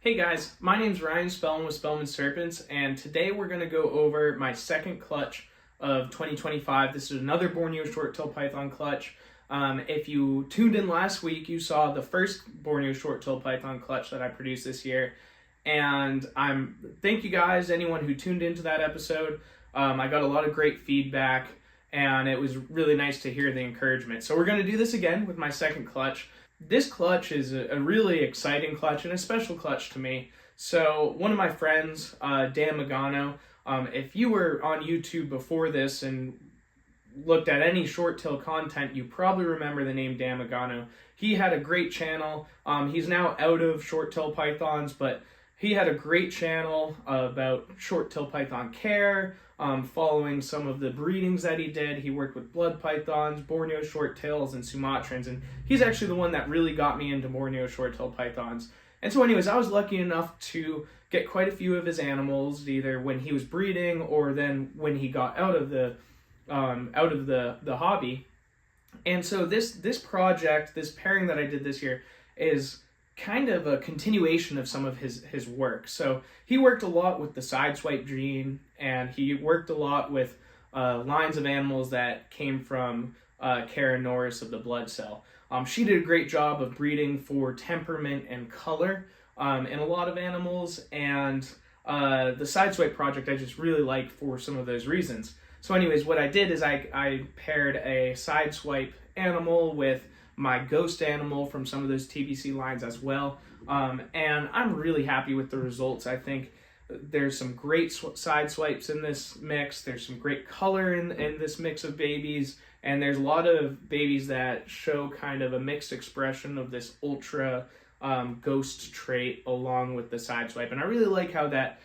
Hey guys, my name's Ryan Spellman with Spellman Serpents, and today we're going to go over my second clutch of 2025. This is another Borneo short-tail python clutch. If you tuned in last week, you saw the first Borneo short-tail python clutch that I produced this year, and thank you guys, anyone who tuned into that episode. I got a lot of great feedback, and it was really nice to hear the encouragement. So we're going to do this again with my second clutch. This clutch is a really exciting clutch and a special clutch to me. So one of my friends, Dan Magano, if you were on YouTube before this and looked at any short tail content, you probably remember the name Dan Magano. He had a great channel. He's now out of short tail pythons, but he had a great channel about short tail python care, following some of the breedings that he did. He worked with blood pythons, Borneo short tails, and Sumatrans, and he's actually the one that really got me into Borneo short tail pythons. And so anyways, I was lucky enough to get quite a few of his animals, either when he was breeding or then when he got out of the hobby. And so this project, this pairing that I did this year, is kind of a continuation of some of his work. So he worked a lot with the sideswipe gene, and he worked a lot with lines of animals that came from Kara Norris of the blood cell. She did a great job of breeding for temperament and color in a lot of animals, and the sideswipe project I just really liked for some of those reasons. So anyways, what I did is I paired a sideswipe animal with my ghost animal from some of those TBC lines as well. And I'm really happy with the results. I think there's some great side swipes in this mix. There's some great color in this mix of babies. And there's a lot of babies that show kind of a mixed expression of this ultra ghost trait along with the side swipe. And I really like how that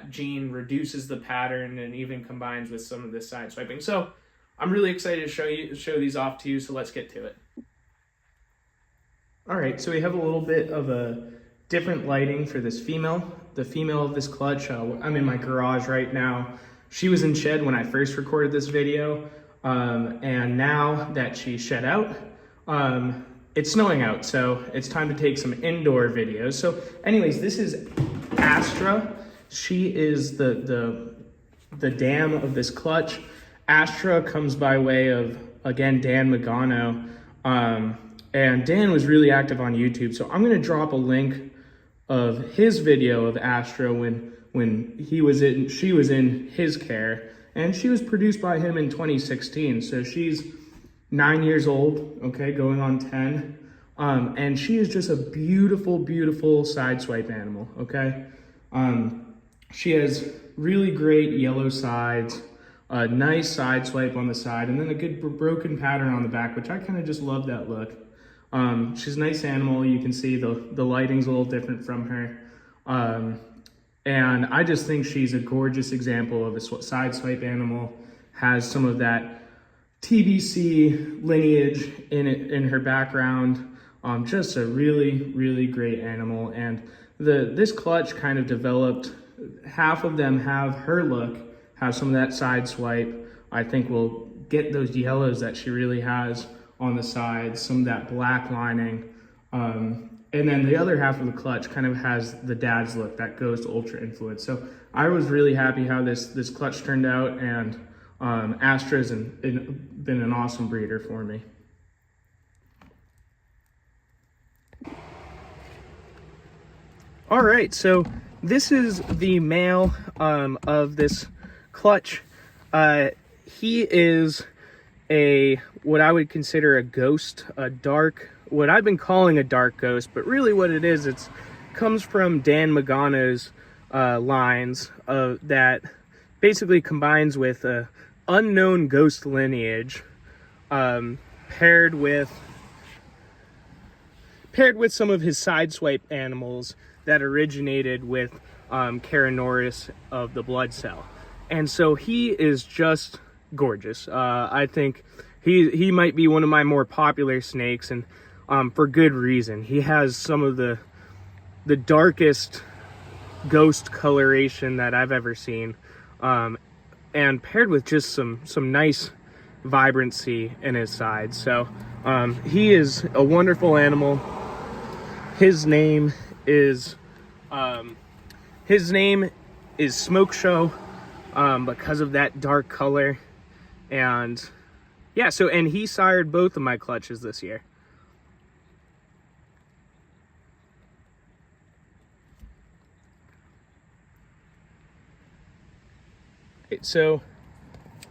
gene reduces the pattern and even combines with some of this side swiping. So I'm really excited to show these off to you, so let's get to it. All right, so we have a little bit of a different lighting for this female. The female of this clutch, I'm in my garage right now. She was in shed when I first recorded this video, and now that she shed out, it's snowing out, so it's time to take some indoor videos. So anyways, this is Astra. She is the dam of this clutch. Astra comes by way of, again, Dan Magano, and Dan was really active on YouTube, so I'm going to drop a link of his video of Astra when she was in his care, and she was produced by him in 2016, so she's 9 years old, okay, going on 10, and she is just a beautiful, beautiful sideswipe animal, okay? She has really great yellow sides, a nice side swipe on the side, and then a good broken pattern on the back, which I kind of just love that look. She's a nice animal. You can see the lighting's a little different from her. And I just think she's a gorgeous example of a side swipe animal, has some of that TBC lineage in her background. Just a really, really great animal. And this clutch kind of developed, half of them have her look, have some of that side swipe. I think we'll get those yellows that she really has on the sides, some of that black lining. And then the other half of the clutch kind of has the dad's look, that ghost ultra influence. So I was really happy how this clutch turned out, and Astra's been an awesome breeder for me. All right, so this is the male of this clutch. He is what I would consider a ghost, what I've been calling a dark ghost, but really what it is, comes from Dan Magano's lines that basically combines with a unknown ghost lineage, paired with some of his sideswipe animals that originated with Kara Norris of the blood cell. And so he is just gorgeous. I think he might be one of my more popular snakes, and for good reason. He has some of the darkest ghost coloration that I've ever seen, and paired with just some nice vibrancy in his sides. So he is a wonderful animal. His name is, his name is SmokeShow, because of that dark color. And yeah, so, and he sired both of my clutches this year. So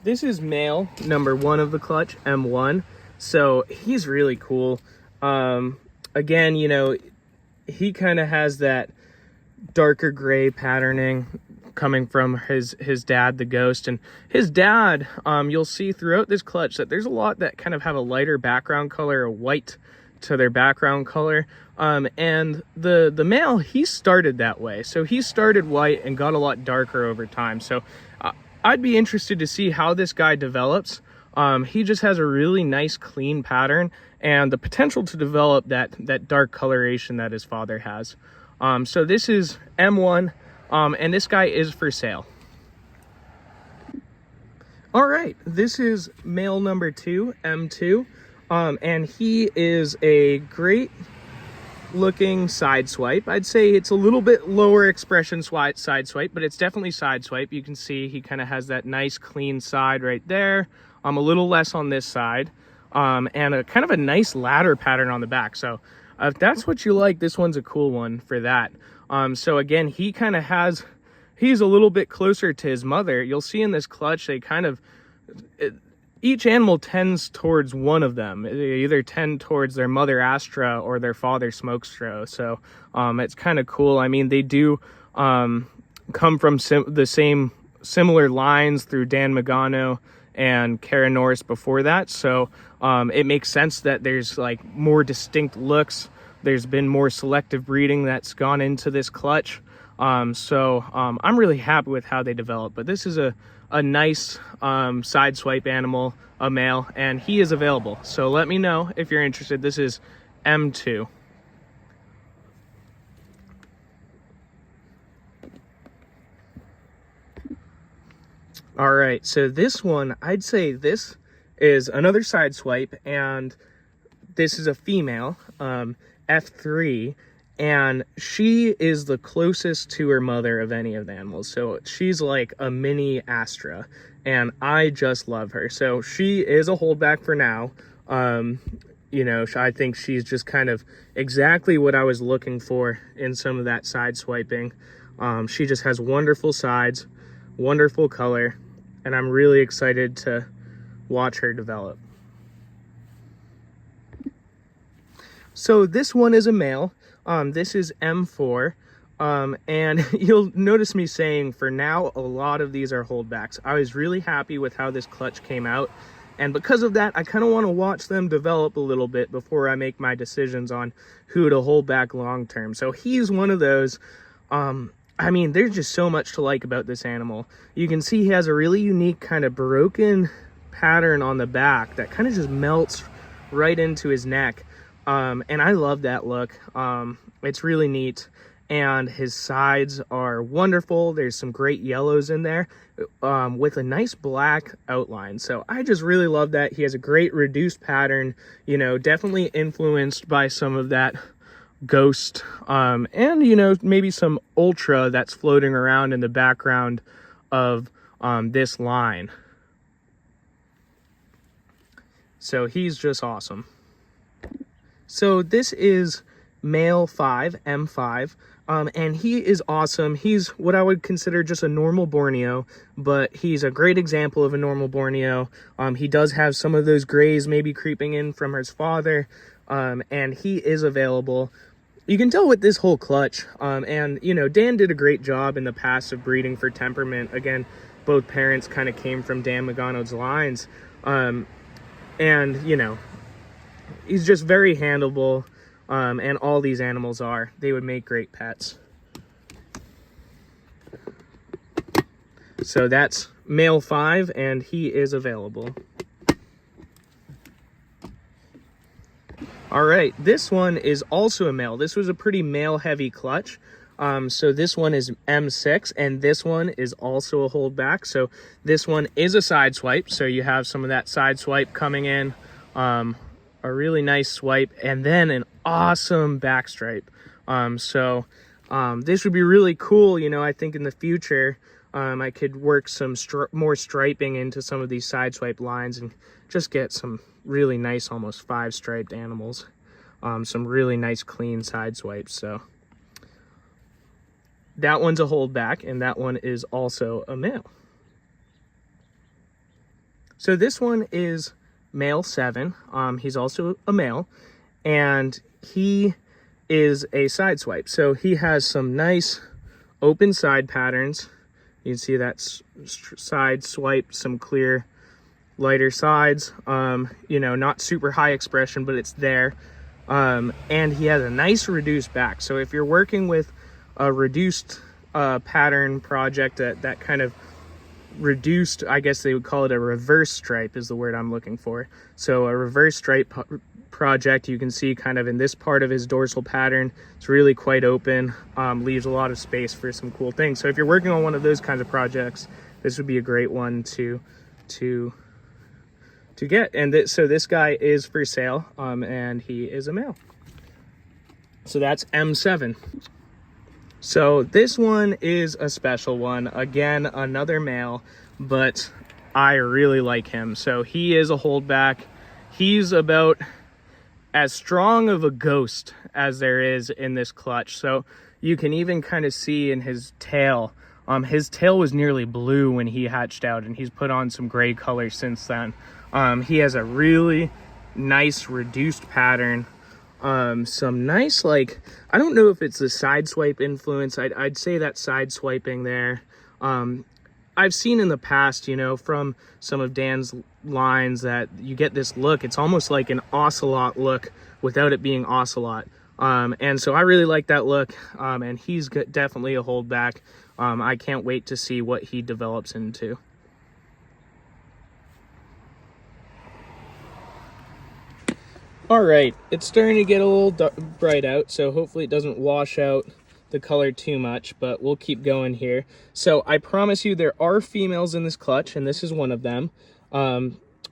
this is male number 1 of the clutch, M1. So he's really cool. Again, you know, he kind of has that darker gray patterning coming from his dad, the Ghost. And his dad, you'll see throughout this clutch that there's a lot that kind of have a lighter background color, a white to their background color. And the male, he started that way. So he started white and got a lot darker over time. So I'd be interested to see how this guy develops. He just has a really nice clean pattern and the potential to develop that dark coloration that his father has. So this is M1, and this guy is for sale. All right, this is male number 2, M2, and he is a great looking side swipe. I'd say it's a little bit lower expression side swipe, but it's definitely side swipe. You can see he kind of has that nice clean side right there. A little less on this side, and a kind of a nice ladder pattern on the back. So if that's what you like, this one's a cool one for that. So again, he kind of has, he's a little bit closer to his mother. You'll see in this clutch, they kind of, each animal tends towards one of them. They either tend towards their mother Astra or their father SmokeShow. So it's kind of cool. I mean, they do come from the same similar lines through Dan Magano and Kara Norris before that. So it makes sense that there's like more distinct looks. There's been more selective breeding that's gone into this clutch. So I'm really happy with how they develop. But this is a nice side swipe animal, a male, and he is available. So let me know if you're interested. This is M2. All right, so this one, I'd say this is another side swipe, and this is a female, F3, and she is the closest to her mother of any of the animals. So she's like a mini Astra, and I just love her. So she is a holdback for now. You know, I think she's just kind of exactly what I was looking for in some of that side swiping. She just has wonderful sides, wonderful color, and I'm really excited to watch her develop. So this one is a male. This is M4, and you'll notice me saying for now a lot of these are holdbacks. I was really happy with how this clutch came out, and because of that I kind of want to watch them develop a little bit before I make my decisions on who to hold back long term. So he's one of those. I mean, there's just so much to like about this animal. You can see he has a really unique kind of broken pattern on the back that kind of just melts right into his neck. And I love that look. It's really neat. And his sides are wonderful. There's some great yellows in there, with a nice black outline. So I just really love that. He has a great reduced pattern, you know, definitely influenced by some of that Ghost, and you know, maybe some Ultra that's floating around in the background of this line. So he's just awesome. So this is male 5, M5, and he is awesome. He's what I would consider just a normal Borneo, but he's a great example of a normal Borneo. He does have some of those grays maybe creeping in from his father, and he is available. You can tell with this whole clutch, and you know, Dan did a great job in the past of breeding for temperament. Again, both parents kind of came from Dan Magano's lines, and you know, he's just very handleable, and all these animals are. They would make great pets. So that's male 5, and he is available. All right, this one is also a male. This was a pretty male-heavy clutch. So this one is M6, and this one is also a holdback. So this one is a side swipe. So you have some of that side swipe coming in, a really nice swipe, and then an awesome back stripe. This would be really cool. You know, I think in the future, I could work some more striping into some of these side swipe lines and just get some really nice, almost 5-striped animals. Some really nice clean side swipes. So that one's a holdback, and that one is also a male. So this one is male 7. He's also a male, and he is a side swipe. So he has some nice open side patterns. You can see that side swipe, some clear, lighter sides. You know, not super high expression, but it's there. And he has a nice reduced back. So if you're working with a reduced pattern project, that kind of reduced, I guess they would call it a reverse stripe is the word I'm looking for. So a reverse stripe project, you can see kind of in this part of his dorsal pattern, it's really quite open, leaves a lot of space for some cool things. So if you're working on one of those kinds of projects, this would be a great one to get. And so this guy is for sale, and he is a male. So that's M7. So this one is a special one. Again, another male, but I really like him. So he is a holdback. He's about as strong of a ghost as there is in this clutch. So you can even kind of see in his tail. His tail was nearly blue when he hatched out, and he's put on some gray color since then. He has a really nice reduced pattern. Some nice, like, I don't know if it's the side swipe influence. I'd say that side swiping there. I've seen in the past, you know, from some of Dan's lines that you get this look. It's almost like an ocelot look without it being ocelot. And so I really like that look. And he's definitely a holdback. I can't wait to see what he develops into. All right, it's starting to get a little bright out, so hopefully it doesn't wash out the color too much, but we'll keep going here. So I promise you there are females in this clutch, and this is one of them.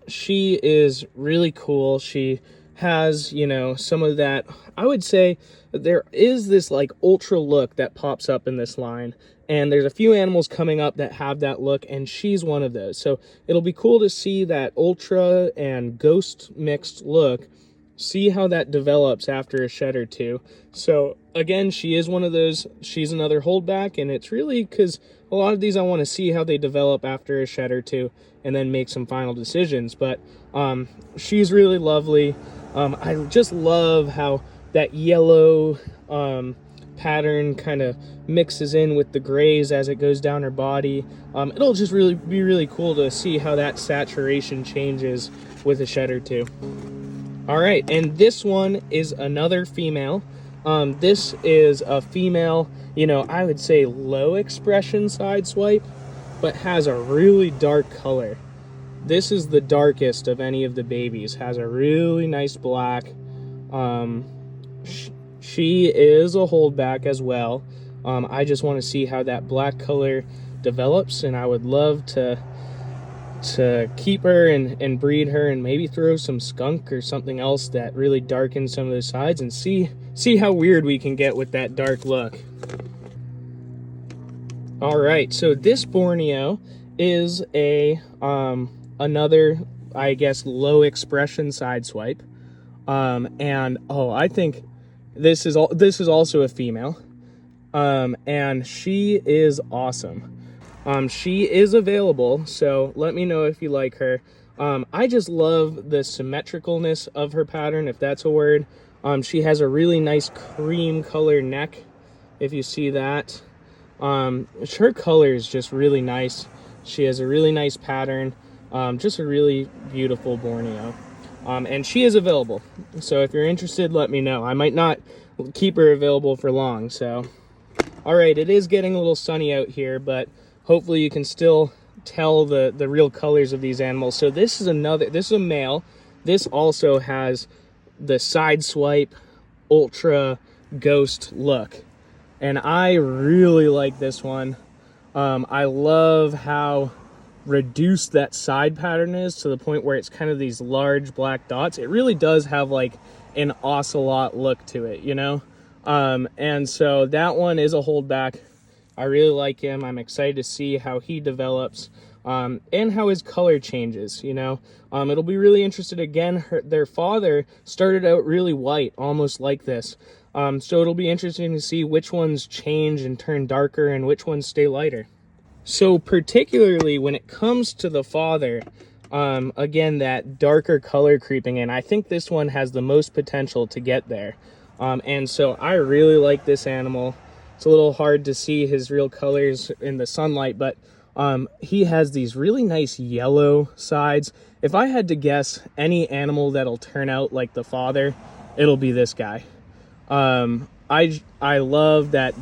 She is really cool. She has, you know, some of that, I would say there is this like ultra look that pops up in this line, and there's a few animals coming up that have that look, and she's one of those. So it'll be cool to see that ultra and ghost mixed look, see how that develops after a shed or two. So again, she is one of those. She's another holdback, and it's really because a lot of these I want to see how they develop after a shed or two and then make some final decisions. But she's really lovely. I just love how that yellow pattern kind of mixes in with the grays as it goes down her body. It'll just really be really cool to see how that saturation changes with a shed or two. All right, and this one is another female. This is a female, you know, I would say low expression side swipe, but has a really dark color. This is the darkest of any of the babies, has a really nice black. She is a holdback as well. I just want to see how that black color develops, and I would love to keep her and breed her and maybe throw some skunk or something else that really darkens some of the sides and see how weird we can get with that dark look. All right, so this Borneo is a another, I guess, low expression side swipe. And I think this is also a female. And she is awesome. She is available, so let me know if you like her. I just love the symmetricalness of her pattern, if that's a word. She has a really nice cream color neck, if you see that. Her color is just really nice. She has a really nice pattern, just a really beautiful Borneo. And she is available, so if you're interested, let me know. I might not keep her available for long, so. All right, it is getting a little sunny out here, but hopefully you can still tell the real colors of these animals. So this is a male. This also has the side swipe ultra ghost look, and I really like this one. I love how reduced that side pattern is to the point where it's kind of these large black dots. It really does have like an ocelot look to it, you know? And so that one is a holdback. I really like him. I'm excited to see how he develops, and how his color changes, you know. It'll be really interesting. Again, their father started out really white, almost like this. So it'll be interesting to see which ones change and turn darker and which ones stay lighter. So particularly when it comes to the father, again, that darker color creeping in, I think this one has the most potential to get there. And so I really like this animal. It's a little hard to see his real colors in the sunlight, but he has these really nice yellow sides. If I had to guess any animal that'll turn out like the father, it'll be this guy. I love that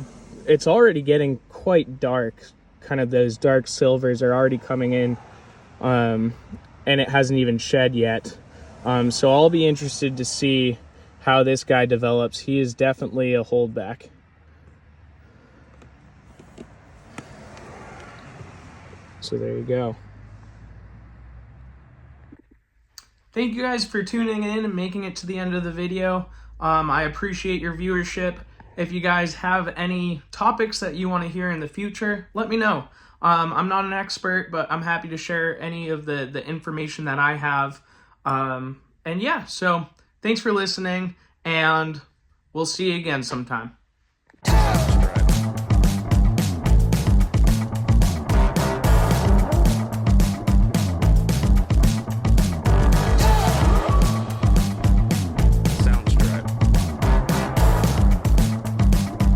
it's already getting quite dark. Kind of those dark silvers are already coming in, and it hasn't even shed yet. So I'll be interested to see how this guy develops. He is definitely a holdback. So there you go. Thank you guys for tuning in and making it to the end of the video. I appreciate your viewership. If you guys have any topics that you want to hear in the future, let me know. I'm not an expert, but I'm happy to share any of the information that I have. And yeah, so thanks for listening, and we'll see you again sometime.